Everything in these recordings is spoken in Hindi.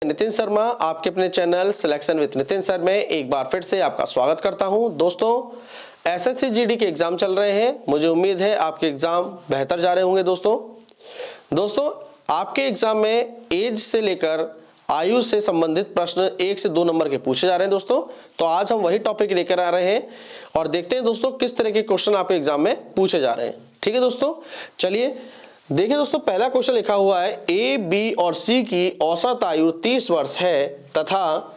नितिन शर्मा आपके अपने channel selection with Nitin sir में एक बार फिर से आपका स्वागत करता हूं। दोस्तों एसएससी जीडी के एग्जाम चल रहे हैं, मुझे उम्मीद है आपके एग्जाम बेहतर जा रहे होंगे। दोस्तों आपके एग्जाम में एज से लेकर आयु से संबंधित प्रश्न 1 से 2 नंबर के पूछे जा रहे हैं। दोस्तों तो आज हम वही टॉपिक लेकर आ रहे हैं और देखते हैं दोस्तों किस तरह के क्वेश्चन आपके एग्जाम में पूछे जा रहे हैं। ठीक है दोस्तों, चलिए देखिए दोस्तों, पहला क्वेश्चन लिखा हुआ है ए, बी और सी की औसत आयु 30 वर्ष है तथा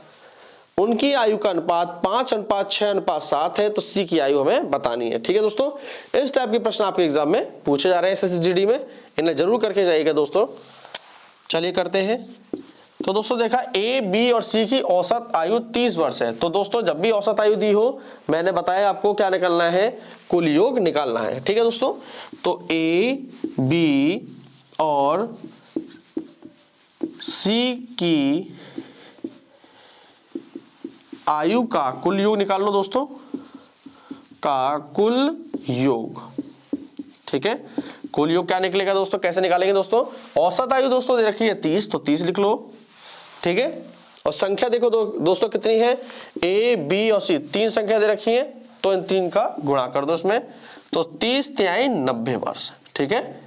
उनकी आयु का अनुपात 5:6:7 है, तो सी की आयु हमें बतानी है। ठीक है दोस्तों, इस टाइप के प्रश्न आपके एग्जाम में पूछे जा रहे हैं एसएससी जीडी में, इन्हें जरूर करके जाइएगा दोस्तों। चलिए करते हैं। तो दोस्तों देखा ए, बी और सी की औसत आयु 30 वर्ष है। तो दोस्तों जब भी औसत आयु दी हो, मैंने बताया आपको क्या निकालना है, कुल योग निकालना है। ठीक है दोस्तों, तो ए, बी और सी की आयु का कुल योग निकाल लो दोस्तों, का कुल योग। ठीक है, कुल योग क्या निकलेगा दोस्तों, कैसे निकालेंगे दोस्तों, औसत आयु दोस्तों दे रखी है 30, तो 30 लिख लो। ठीक है, और संख्या देखो दोस्तों कितनी है, ए, बी और सी 3 संख्या दे रखी है, तो इन 3 का गुणा कर दो इसमें, तो 30 × 90 वर्ष। ठीक है,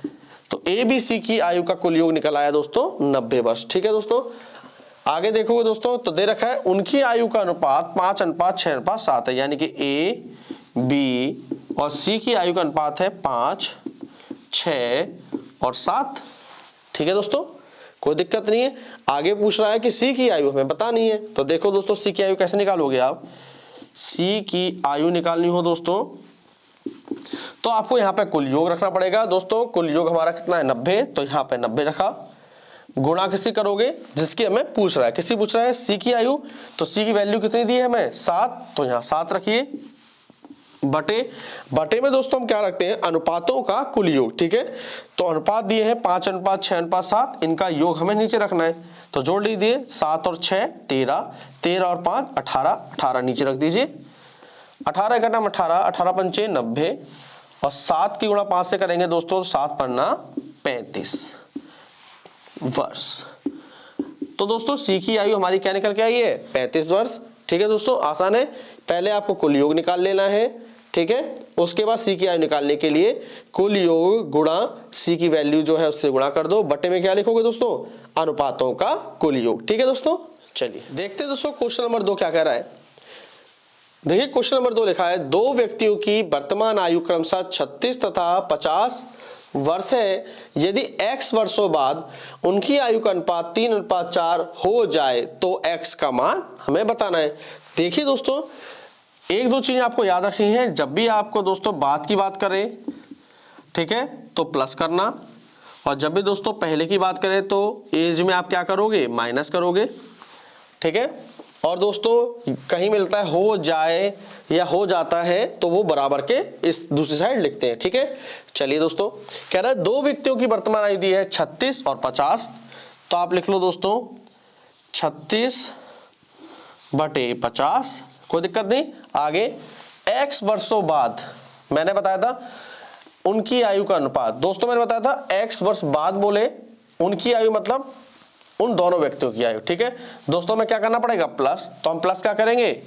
तो ए, बी, सी की आयु का कुल योग निकल आया दोस्तों 90 वर्ष। ठीक है दोस्तों, आगे देखोगे दोस्तों तो दे रखा है उनकी आयु का अनुपात 5:6:7 है, यानी कि ए, बी और सी की आयु का अनुपात है 5, 6 और 7। ठीक है दोस्तों, कोई दिक्कत नहीं है। आगे पूछ रहा है कि सी की आयु हमें बतानी है, तो देखो दोस्तों सी की आयु कैसे निकालोगे आप, सी की आयु निकालनी हो दोस्तों तो आपको यहाँ पे कुल योग रखना पड़ेगा। दोस्तों कुल योग हमारा कितना है 90, तो यहाँ पे 90 रखा, गुणा किसी करोगे जिसकी हमें पूछ रहा है, किसी पूछ रहा है सी की आयु, तो सी की वैल्यू कितनी दी है हमें 7, तो यहाँ 7 रखिए, बटे में दोस्तों हम क्या रखते हैं, अनुपातों का कुल योग। ठीक है, तो अनुपात दिए हैं 5:6:7, इनका योग हमें नीचे रखना है, तो जोड़ लीजिए 7 और 6 13, 13 और 5 18, 18 नीचे रख दीजिए, 18 × 18, 18 × 5 90 और 7 की गुणा 5 से करेंगे दोस्तों, 7 × 35 वर्ष। तो दोस्तों सी की आयु हमारी क्या निकल के आई है 35 वर्ष। ठीक है दोस्तों, आसान है, पहले आपको कुल योग निकाल लेना है। ठीक है, उसके बाद सी की आयु निकालने के लिए कुल योग गुणा सी की वैल्यू जो है उससे गुणा कर दो, बटे में क्या लिखोगे दोस्तों, अनुपातों का कुल योग। ठीक है दोस्तों, चलिए देखते हैं दोस्तों क्वेश्चन नंबर 2 क्या कह रहा है। देखिए क्वेश्चन नंबर 2 लिखा है 2 व्यक्तियों की वर्तमान आयु क्रमशः 36 तथा 50 वर्ष है, यदि x वर्षों बाद उनकी आयु का अनुपात 3:4 हो जाए तो x का मान हमें बताना है। देखिए दोस्तों 1-2 चीज आपको याद रखनी है, जब भी आपको दोस्तों बाद की बात करें, ठीक है, तो प्लस करना, और जब भी दोस्तों पहले की बात करें तो एज में आप क्या करोगे, माइनस करोगे। ठीक है, और दोस्तों कहीं मिलता है हो जाए या हो जाता है तो वो बराबर के इस दूसरी साइड लिखते हैं। ठीक है, चलिए दोस्तों कह रहा है 2 व्यक्तियों की वर्तमान आयु दी है 36 और 50, तो आप लिख लो दोस्तों 36/50, कोई दिक्कत नहीं। आगे x वर्षों बाद मैंने बताया था उनकी आयु का अनुपात, दोस्तों मैंने बताया था x वर्ष बाद बोले उनकी आयु मतलब उन दोनों व्यक्तियों की आयु। ठीक है दोस्तों, में क्या करना पड़ेगा प्लस, तो हम प्लस क्या करेंगे,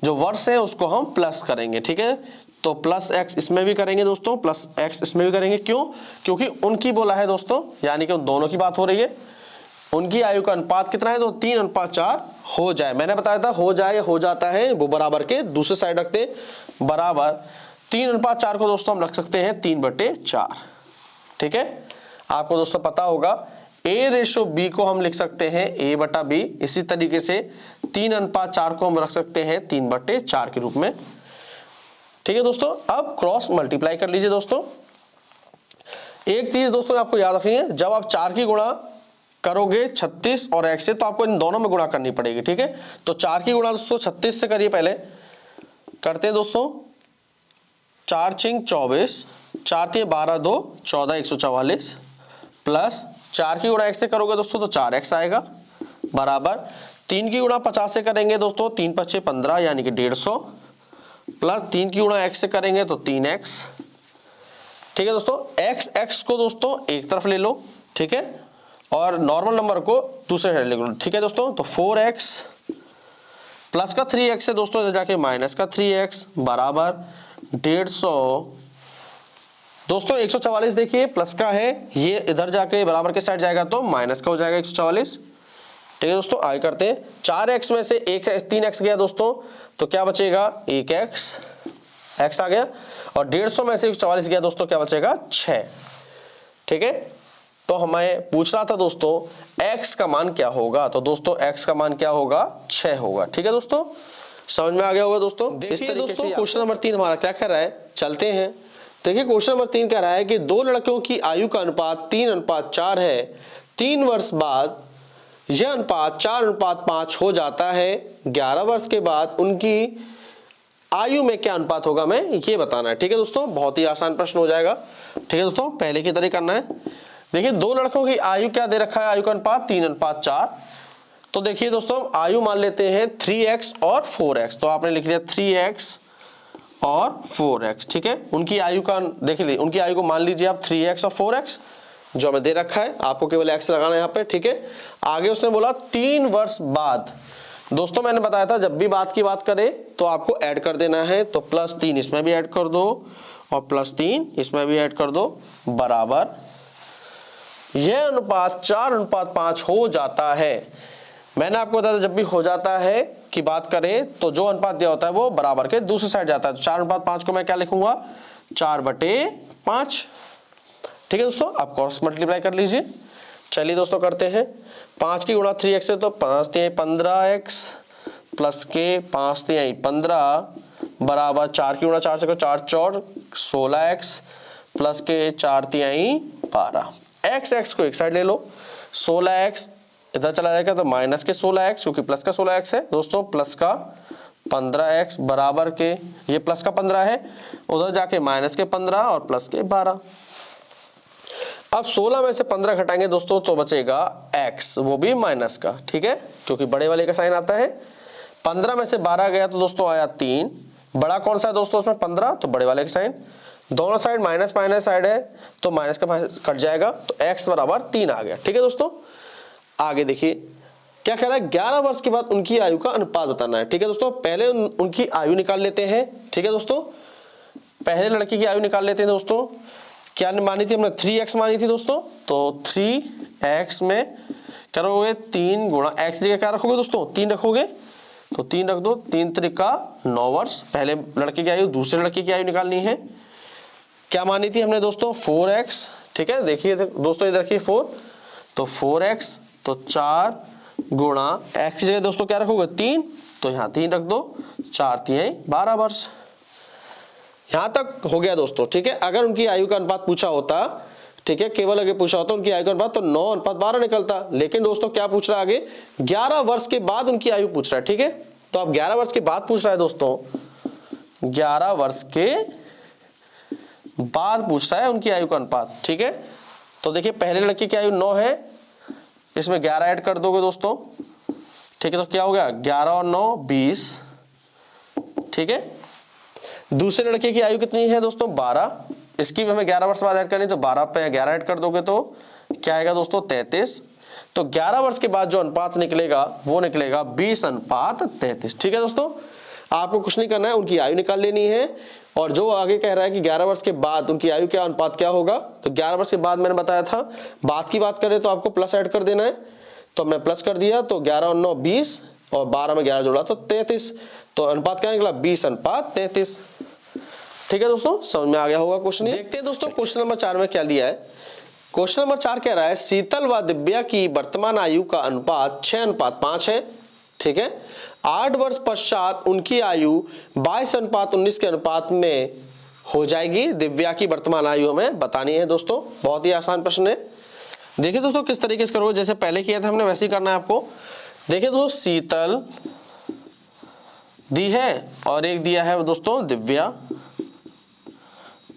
जो वर्ष है उसको हम प्लस करेंगे। ठीक है, तो प्लस x इसमें भी करेंगे दोस्तों, प्लस x इसमें भी करेंगे, क्यों, क्योंकि उनकी बोला है दोस्तों, यानी कि उन दोनों की बात हो रही है। उनकी आयु का अनुपात कितना है, तो 3:4 हो जाए, मैंने बताया था हो जाए हो जाता है वो बराबर के दूसरे साइड रखते हैं, बराबर 3:4 को दोस्तों हम रख सकते हैं 3/4। ठीक है, आपको दोस्तों पता होगा A/B को हम लिख सकते हैं A/B, इसी तरीके से 3:4 को हम रख सकते हैं 3/4 के रूप में। ठीक है दोस्तों, अब क्रॉस मल्टीप्लाई कर लीजिए दोस्तों। एक चीज दोस्तों आपको याद रखनी है, जब आप 4 की गुणा करोगे 36 और x से, तो आपको इन दोनों में गुणा करनी पड़ेगी। ठीक है, तो 4 की गुणा दोस्तों 36 से करिए, पहले करते हैं दोस्तों, 4 × 24, 4 × 12 2 14 144, प्लस 4 की गुणा x से करोगे दोस्तों तो 4x आएगा, बराबर 3 की गुणा 50 से करेंगे दोस्तों 3 × 5 = 15 यानी कि 150, प्लस 3 की गुणा x से करेंगे तो 3x। ठीक है दोस्तों, x को दोस्तों एक तरफ ले लो। ठीक है, और नॉर्मल नंबर को दूसरे साइड लिख लो, ठीक है दोस्तों। तो 4x प्लस का 3x है दोस्तों, इधर जाके माइनस का 3x बराबर 150। दोस्तों 144 देखिए प्लस का है, ये इधर जाके बराबर के साइड जाएगा तो माइनस का हो जाएगा 144, ठीक है दोस्तों। आगे करते हैं, 4x में से 3x गया दोस्तों, तो क्या बचेगा 1x, x आ गया, और 150 में से 144 गया दोस्तों, क्या बचेगा 6, ठीक है। तो हमें पूछ रहा था दोस्तों x का मान क्या होगा, तो दोस्तों x का मान क्या होगा 6 होगा, ठीक है दोस्तों। समझ में आ गया होगा दोस्तों। देखिए दोस्तों क्वेश्चन नंबर 3 हमारा क्या कह रहा है, चलते हैं। देखिए क्वेश्चन नंबर 3 कह रहा है कि दो लड़कियों की आयु का अनुपात 3:4 है, 3 वर्ष बाद यह अनुपात 4:5 हो जाता है, 11 वर्ष के बाद उनकी आयु में क्या अनुपात होगा, मैं ये बताना है, ठीक है दोस्तों। बहुत ही आसान प्रश्न हो जाएगा, ठीक है दोस्तों, पहले की तरह करना है। देखिए दो लड़कों की आयु क्या दे रखा है, आयु का अनुपात 3:4। तो देखिए दोस्तों आयु मान लेते हैं 3x और 4x, तो आपने लिख लिया 3x और 4x, ठीक है। उनकी आयु का देख लीजिए, उनकी आयु को मान लीजिए आप 3x और 4x, जो हमें दे रखा है, आपको केवल x लगाना है यहाँ पे, ठीक है। आगे उसने बोला 3 वर्ष बाद। दोस्तों मैंने बताया था जब भी बात की बात करें तो आपको ऐड कर देना है, तो +3 इसमें भी ऐड कर दो और +3 इसमें भी ऐड कर दो, बराबर यह अनुपात 4:5 हो जाता है। मैंने आपको बताया था जब भी हो जाता है कि बात करें तो जो अनुपात दिया होता है वो बराबर के दूसरी साइड जाता है। तो 4:5 को मैं क्या लिखूंगा, 4/5, ठीक है दोस्तों। आप क्रॉस मल्टीप्लाई कर लीजिए। चलिए दोस्तों करते हैं, 5 की गुणा 3x है तो 5 × 15x प्लस के 5 × 15 बराबर 4 की गुणा 4 से 4 4 16x प्लस के 4 × 12। x को एक साइड ले लो, 16x इधर चला जाएगा तो माइनस के 16x, क्योंकि प्लस का 16x है दोस्तों, प्लस का 15x बराबर के, ये प्लस का 15 है, उधर जाके माइनस के 15 और प्लस के 12। अब 16 में से 15 घटाएंगे दोस्तों तो बचेगा x, वो भी माइनस का, ठीक है, क्योंकि बड़े वाले का साइन आता है। 15 में से 12 गया तो दोस्तों आया 3, बड़ा कौन सा है दोस्तों उसमें 15, तो बड़े वाले का साइन, दोनों साइड माइनस माइनस साइड है तो माइनस का कट जाएगा, तो x बराबर 3 आ गया, ठीक है दोस्तों। आगे देखिए क्या कह रहा है, 11 वर्ष के बाद उनकी आयु का अनुपात बताना है, ठीक है दोस्तों। पहले उनकी आयु निकाल लेते हैं, ठीक है दोस्तों। पहले लड़की की आयु निकाल लेते हैं दोस्तों। क्या मानी थी हमने, 3x मानी थी दोस्तों, तो 3x में करोगे 3 गुणा x जगह क्या रखोगे दोस्तों, 3 रखोगे, तो 3 रख दो, 3 त्रिका 9 वर्ष। पहले लड़के की आयु दूसरे लड़के की आयु निकालनी है। क्या मानी थी हमने दोस्तों, 4x, ठीक है। देखिए दोस्तों इधर रखिए 4, तो 4x, तो 4 गुणा x की जगह दोस्तों क्या रखोगे 3, तो यहाँ 3 रख दो, 4 × 12 वर्ष। यहां तक हो गया दोस्तों, ठीक है। अगर उनकी आयु का अनुपात पूछा होता, ठीक है, केवल अगर पूछा होता उनकी आयु का अनुपात, तो 9:12 निकलता। लेकिन दोस्तों क्या पूछ रहा है आगे, 11 वर्ष के बाद उनकी आयु पूछ रहा है, ठीक है। तो अब 11 वर्ष के बाद पूछ रहा है दोस्तों, 11 वर्ष के बाद पूछ रहा है उनकी आयु का अनुपात, ठीक है। तो देखिए पहले लड़की की आयु 9 है, इसमें 11 ऐड कर दोगे दोस्तों, ठीक है, तो क्या हो गया 11 और 9 20, ठीक है। दूसरे लड़के की आयु कितनी है दोस्तों 12, इसकी भी हमें 11 वर्ष बाद ऐड करनी, तो 12 पे 11 ऐड कर दोगे तो क्या आएगा दोस्तों 33। तो 11 वर्ष के बाद जो अनुपात निकलेगा वो निकलेगा 20:33, ठीक है दोस्तों। आपको कुछ नहीं करना है, उनकी आयु निकाल लेनी है। और जो आगे कह रहा है कि 11 वर्ष के बाद उनकी आयु क्या अनुपात क्या होगा, तो 11 वर्ष के बाद मैंने बताया था, बाद की बात करें तो आपको प्लस ऐड कर देना है, तो हमने प्लस कर दिया, तो 11 और 9 20 और 12 में 11 जोड़ा तो 33, तो अनुपात क्या निकला 20:33, ठीक है दोस्तों। समझ में आ गया होगा क्वेश्चन। देखते हैं दोस्तों क्वेश्चन नंबर 4 में क्या दिया है। क्वेश्चन नंबर 4 कह रहा है शीतल व दिव्या की वर्तमान आयु का अनुपात 6:5 है, ठीक है। 8 वर्ष पश्चात उनकी आयु 22:19 के अनुपात में हो जाएगी। दिव्या की वर्तमान आयु हमें बतानी है दोस्तों, बहुत ही आसान प्रश्न है। देखिए दोस्तों किस तरीके से करोगे, जैसे पहले किया था हमने वैसे ही करना है आपको। देखिए दोस्तों शीतल दी है और एक दिया है दोस्तों दिव्या,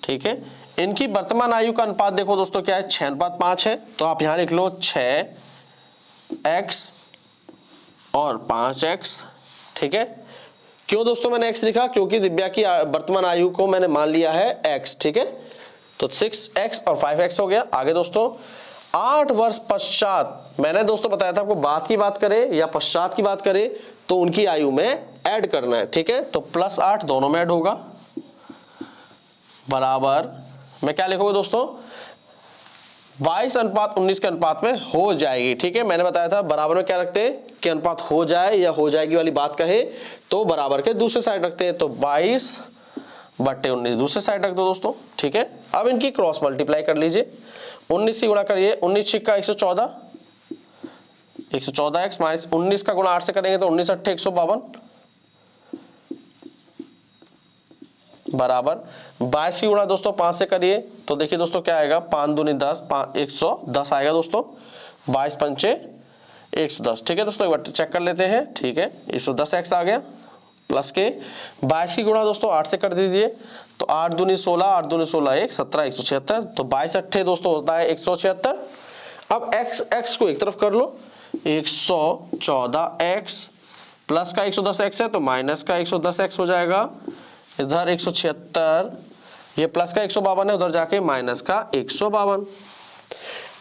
ठीक है। इनकी वर्तमान आयु का अनुपात देखो दोस्तों क्या है 6:5 है, तो आप यहां लिख लो 6x और 5x, ठीक है। क्यों दोस्तों मैंने x लिखा, क्योंकि दिव्या की वर्तमान आयु को मैंने मान लिया है x, ठीक है। तो 6x और 5x हो गया। आगे दोस्तों 8 वर्ष पश्चात, मैंने दोस्तों बताया था आपको बाद की बात करें या पश्चात की बात करें तो उनकी आयु में ऐड करना है, ठीक है। तो +8 दोनों में ऐड होगा, बराबर मैं क्या लिखूंगा दोस्तों, 22:19 के अनुपात में हो जाएगी, ठीक है। मैंने बताया था बराबर में क्या रखते हैं कि अनुपात हो जाए या हो जाएगी वाली बात कहे तो बराबर के दूसरे साइड रखते हैं, तो 22/19 दूसरे साइड रख दो दोस्तों, ठीक है। अब इनकी क्रॉस मल्टीप्लाई कर लीजिए, 19 से गुणा करिए, 19 छिक्का 114, 114x माइनस 19 का गुणा 8 से करेंगे तो 19 8 152 बराबर 22 की गुणा दोस्तों 5 से करिए तो देखिए दोस्तों क्या आएगा, 5 दूनी 10, 110 आएगा दोस्तों, 22 पंचे 110, ठीक है दोस्तों। एक बार चेक कर लेते हैं, ठीक है, 110x आ गया प्लस के 22 की गुणा दोस्तों 8 से कर दीजिए तो 8 दूनी 16, 8 दूनी 16 1 17 176, तो 22 अट्ठे दोस्तों होता है 176। अब x को एक तरफ कर लो, 114x प्लस का 110x है तो माइनस का 110x हो जाएगा, इधर 176, ये प्लस का 152 है, उधर जाके माइनस का 152,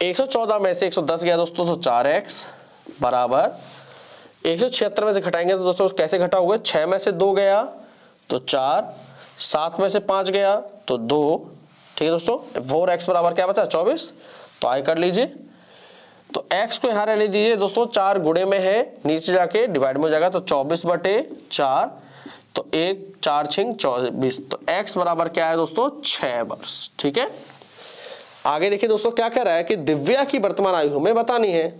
114 में से 110 गया दोस्तों तो 4x बराबर 176 में से घटाएंगे तो दोस्तों कैसे घटा हुआ, 6 में से 2 गया तो 4, 7 में से 5 गया तो 2, ठीक है दोस्तों। 4x बराबर क्या बचा 24, तो आई कर लीजिए, तो x को यहाँ रहने दीजिए दोस्तों, 4 गुणे में है नीचे जाके डिवाइड में हो जाएगा तो 24/4, तो 1 4 6 24, तो x बराबर क्या है दोस्तों 6 वर्ष, ठीक है। आगे देखिए दोस्तों क्या कह रहा है कि दिव्या की वर्तमान आयु हमें बतानी है,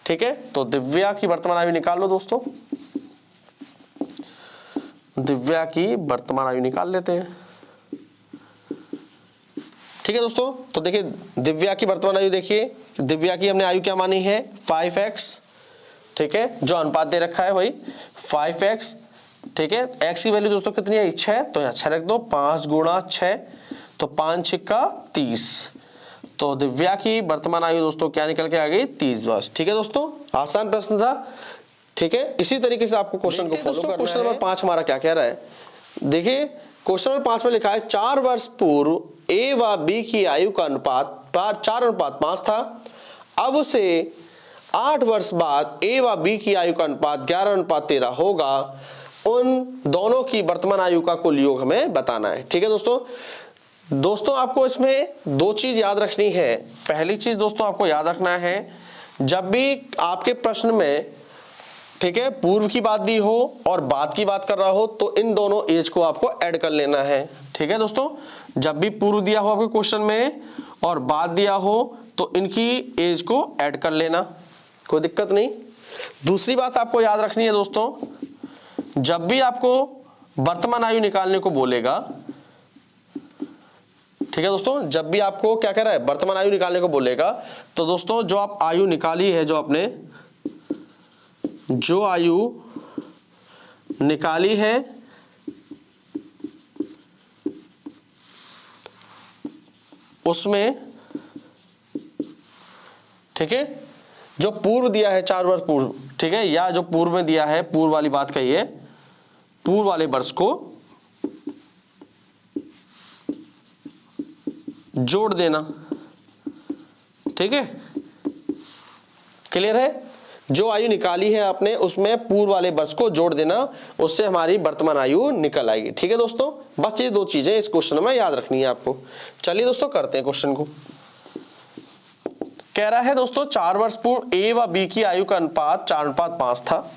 ठीक है। तो दिव्या की वर्तमान आयु निकाल लो दोस्तों, दिव्या की वर्तमान आयु निकाल लेते हैं, ठीक है दोस्तों। तो देखिए दिव्या की वर्तमान आयु, देखिए दिव्या की हमने आयु क्या मानी है 5x, ठीक है, जो अनुपात दे रखा है वही 5x, ठीक है। x की वैल्यू दोस्तों कितनी है 6, तो यहाँ 6 रख दो, 5 गुणा 6 तो 5 छिक्का 30, तो दिव्या की वर्तमान आयु दोस्तों क्या निकल के आ गई 30 वर्ष, ठीक है दोस्तों। आसान प्रश्न था, ठीक है। इसी तरीके से आपको क्वेश्चन को फॉलो करना है। क्वेश्चन नंबर 5 हमारा क्या कह रहा है, देखिए क्वेश्चन नंबर 5 में लिखा है 4 वर्ष पूर्व a व b की आयु का अनुपात 4:5 था, अब उसे 8 वर्ष बाद a व b की आयु का अनुपात 11:13 होगा, उन दोनों की वर्तमान आयु का कुल योग हमें बताना है, ठीक है दोस्तों। आपको इसमें 2 चीज याद रखनी है। पहली चीज दोस्तों आपको याद रखना है, जब भी आपके प्रश्न में, ठीक है, पूर्व की बात दी हो और बाद की बात कर रहा हो तो इन दोनों एज को आपको ऐड कर लेना है, ठीक है दोस्तों। जब भी पूर्व दिया हो आपके क्वेश्चन में और बाद दिया हो तो इनकी एज को ऐड कर लेना, कोई दिक्कत नहीं। दूसरी बात आपको याद रखनी है दोस्तों, जब भी आपको वर्तमान आयु निकालने को बोलेगा, ठीक है दोस्तों, जब भी आपको क्या कह रहा है वर्तमान आयु निकालने को बोलेगा तो दोस्तों जो आप आयु निकाली है, जो आपने जो आयु निकाली है उसमें, ठीक है, जो पूर्व दिया है 4 वर्ष पूर्व, ठीक है, या जो पूर्व में दिया है, पूर्व वाली बात कहिए, पूर्व वाले वर्ष को जोड़ देना, ठीक है, क्लियर है। जो आयु निकाली है आपने उसमें पूर्व वाले वर्ष को जोड़ देना, उससे हमारी वर्तमान आयु निकल आएगी, ठीक है दोस्तों। बस ये 2 चीजें इस क्वेश्चन में याद रखनी है आपको। चलिए दोस्तों करते हैं क्वेश्चन को। कह रहा है दोस्तों 4 वर्ष पूर्व a व b की आयु का अनुपात 4:5 था,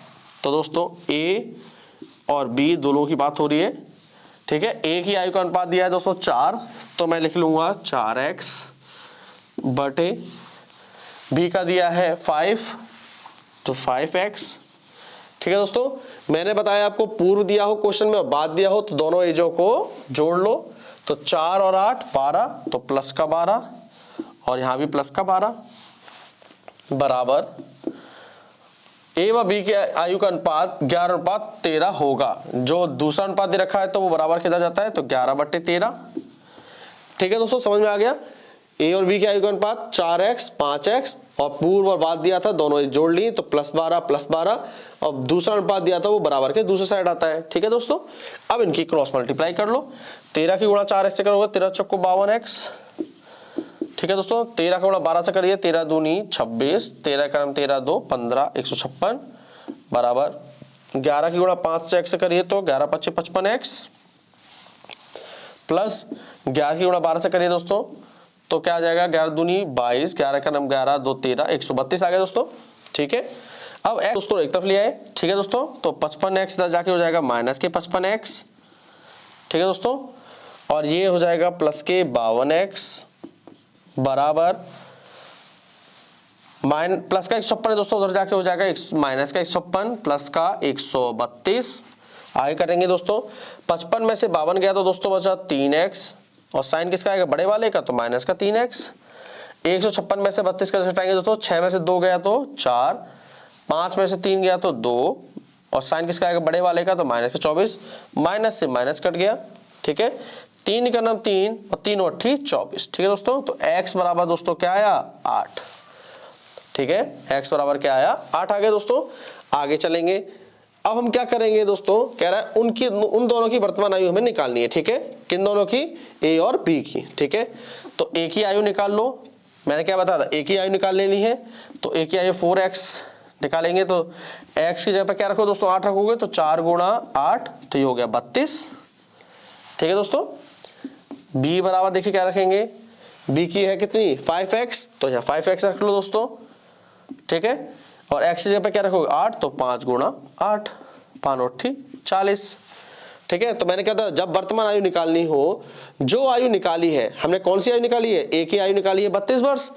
तो दोस्तों a और b दोनों की बात हो रही है, ठीक है। a की आयु का अनुपात दिया है दोस्तों 4, तो मैं लिख लूंगा 4x बटे b का दिया है 5, तो 5x, ठीक है दोस्तों। मैंने बताया आपको पूर्व दिया हो क्वेश्चन में और बाद दिया हो तो दोनों एजों को जोड़ लो, तो 4 और 8 12, तो प्लस का 12 और यहां भी प्लस का 12 बराबर a व b की आयु का अनुपात 11:13 होगा। जो दूसरा अनुपात दे रखा है तो वो बराबर किधर जाता है, तो 11/13, ठीक है दोस्तों, समझ में आ गया। a और b की आयु का अनुपात 4x 5x और पूर्व और बाद दिया था, दोनों जोड़ ली तो +12 और दूसरा अनुपात दिया था वो बराबर के दूसरे साइड आता है, ठीक है दोस्तों। अब इनकी क्रॉस मल्टीप्लाई कर लो, 13 की गुणा 4x से करोगे 13 चौको 52x ठीक है दोस्तों, 13 का गुणा 12 से करिए, 13 दूनी 26, 13 का 13 2 15, 156 बराबर 11 की गुणा 5 से x से करिए तो 11 5 55x प्लस 11 की गुणा 12 से करिए दोस्तों तो क्या आ जाएगा, 11 दूनी 22, 11 का 11 2 13, 132 आ गया दोस्तों। ठीक है, अब x दोस्तों एक तरफ ले आए। ठीक है दोस्तों, तो 55x इधर जाके हो जाएगा माइनस के 55x। ठीक है दोस्तों, और ये हो जाएगा प्लस के 52x बराबर प्लस का 156 है दोस्तों, उधर जाके हो जाएगा माइनस का 156 प्लस का 132। आगे करेंगे दोस्तों, 55 में से 52 गया तो दोस्तों बचा 3x और साइन किसका आएगा, बड़े वाले का, तो माइनस का 3x। 156 में से 32 कैसे हटाएंगे दोस्तों, 6 में से 2 गया तो 4, 5 में से 3 गया तो 2 और साइन किसका आएगा, बड़े वाले का, तो माइनस का 24। माइनस से माइनस कट गया। ठीक है, 3 का नाम 3 और 3 और 24। ठीक है दोस्तों, तो x बराबर दोस्तों क्या आया, 8। ठीक है, x बराबर क्या आया, 8 आ गया दोस्तों। आगे चलेंगे, अब हम क्या करेंगे दोस्तों, कह रहा है उन दोनों की वर्तमान आयु हमें निकालनी है। ठीक है, किन दोनों की, a और b की। ठीक है, तो a की आयु निकाल लो, मैंने क्या बताया था, a की आयु निकाल लेनी है। तो a की आयु 4x निकालेंगे तो x की जगह पर क्या रखो दोस्तों, 8 रखोगे तो 4 गुणा 8 तो ये हो गया 32। ठीक है दोस्तों, b बराबर देखिए क्या रखेंगे, b की है कितनी 5x, तो यहाँ 5x रख लो दोस्तों। ठीक है, और x की जगह पे क्या रखोगे 8, तो 5 गुणा 8, 5 8 40। ठीक है, तो मैंने क्या था, जब वर्तमान आयु निकालनी हो, जो आयु निकाली है हमने, कौन सी आयु निकाली है, a की आयु निकाली है 32 वर्ष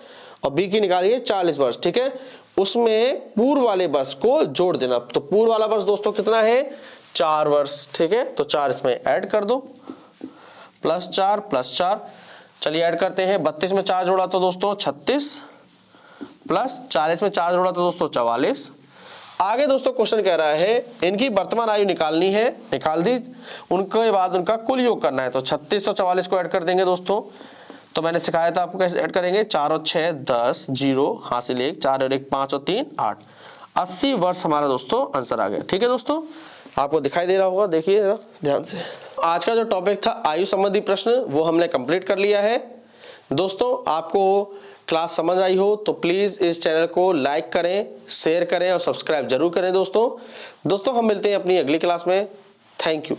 और b की निकाली है 40 वर्ष। ठीक है, उसमें पूर्व वाले वर्ष को जोड़ देना। तो पूर्व वाला वर्ष दोस्तों कितना है, 4 वर्ष। ठीक है, तो 4 इसमें ऐड कर दो, प्लस 4 चलिए ऐड करते हैं। 32 में 4 जोड़ा तो दोस्तों 36 प्लस 40 में 4 जोड़ा तो दोस्तों 44। आगे दोस्तों क्वेश्चन कह रहा है इनकी वर्तमान आयु निकालनी है, निकाल दी, उनके बाद उनका कुल योग करना है। तो 36 और 44 को ऐड कर देंगे दोस्तों। तो मैंने सिखाया था आपको कैसे ऐड करेंगे, 4 और 6 10, 0 हासिल 1, 4 और 1 5 और 3 8, 80 वर्ष हमारा दोस्तों आंसर आ गया। ठीक है दोस्तों, आपको दिखाई दे रहा होगा, देखिए जरा ध्यान से। आज का जो टॉपिक था आयु संबंधी प्रश्न, वो हमने कंप्लीट कर लिया है। दोस्तों आपको क्लास समझ आई हो तो प्लीज इस चैनल को लाइक करें, शेयर करें और सब्सक्राइब जरूर करें दोस्तों। हम मिलते हैं अपनी अगली क्लास में। Thank you.